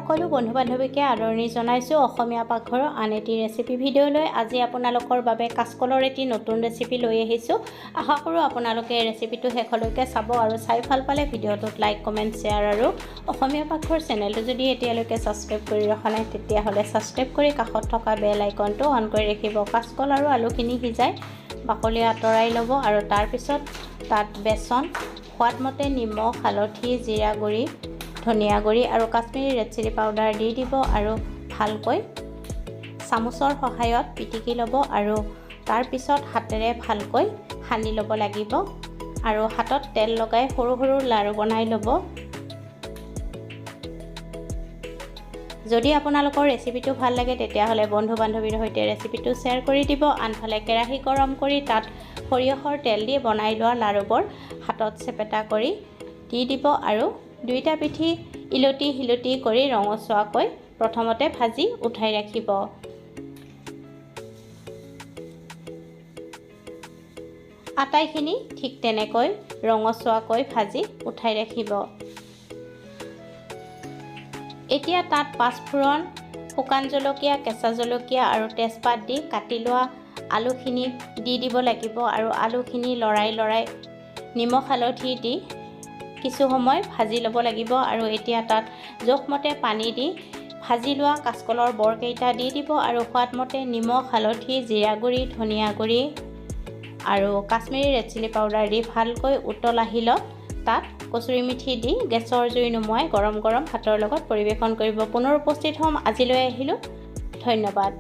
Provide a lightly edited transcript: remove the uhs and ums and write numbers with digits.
সকলো বন্ধু বান্ধৱীকে আদৰণি জনাইছোঁ অসমীয়া পাকঘৰৰ আন এটি ৰেচিপি ভিডিঅ'লৈ। আজি আপোনালোকৰ বাবে কাচকলৰ এটি নতুন ৰেচিপি লৈ আহিছোঁ। আশা কৰোঁ আপোনালোকে এই ৰেচিপিটো শেষলৈকে চাব আৰু চাই ভাল পালে ভিডিঅ'টোত লাইক কমেণ্ট শ্বেয়াৰ আৰু অসমীয়া পাকঘৰ চেনেলটো যদি এতিয়ালৈকে ছাবস্ক্ৰাইব কৰি ৰখা নাই তেতিয়াহ'লে ছাবস্ক্ৰাইব কৰি কাষত থকা বেল আইকনটো অন কৰি ৰাখিব। কাচকল আৰু আলুখিনি সিজাই বাকলি আঁতৰাই ল'ব আৰু তাৰপিছত তাত বেচন, সোৱাদমতে নিমখ, হালধি, জিৰা গুড়ি, ধনিয়া গুড়ি আৰু কাশ্মীৰী ৰেড চিলি পাউডাৰ দি দিব আৰু ভালকৈ চামুচৰ সহায়ত পিটিকি ল'ব আৰু তাৰপিছত হাতেৰে ভালকৈ সানি ল'ব লাগিব আৰু হাতত তেল লগাই সৰু সৰু লাড়ু বনাই ল'ব। যদি আপোনালোকৰ ৰেচিপিটো ভাল লাগে তেতিয়াহ'লে বন্ধু বান্ধৱীৰ সৈতে ৰেচিপিটো শ্বেয়াৰ কৰি দিব। আনফালে কেৰাহী গৰম কৰি তাত সৰিয়হৰ তেল দি বনাই লোৱা লাড়ুবোৰ হাতত চেপেটা কৰি দি দিব আৰু দুইটা পিঠি ইলতি সিলতি কৰি ৰঙচুৱাকৈ প্ৰথমতে ভাজি উঠাই ৰাখিব। আটাইখিনি ঠিক তেনেকৈ ৰঙচুৱাকৈ ভাজি উঠাই ৰাখিব। এতিয়া তাত পাঁচফোৰণ, শুকান জলকীয়া, কেঁচা জলকীয়া আৰু তেজপাত দি কাটি লোৱা আলুখিনি দি দিব লাগিব আৰু আলুখিনি লৰাই লৰাই নিমখ হালধি দি কিছু সময় ভাজি ল'ব লাগিব আৰু এতিয়া তাত জোখমতে পানী দি ভাজি লোৱা কাচকলৰ বৰকেইটা দি দিব আৰু সোৱাদমতে নিমখ, হালধি, জিৰা গুড়ি, ধনিয়া গুড়ি আৰু কাশ্মীৰী ৰেড চিলি পাউডাৰ দি ভালকৈ উতল আহিলত তাত কচুৰি মেথি দি গেছৰ জুই নুমুৱাই গৰম গৰম ভাতৰ লগত পৰিৱেশন কৰিব। পুনৰ উপস্থিত হ'ম। আজিলৈ আহিলোঁ। ধন্যবাদ।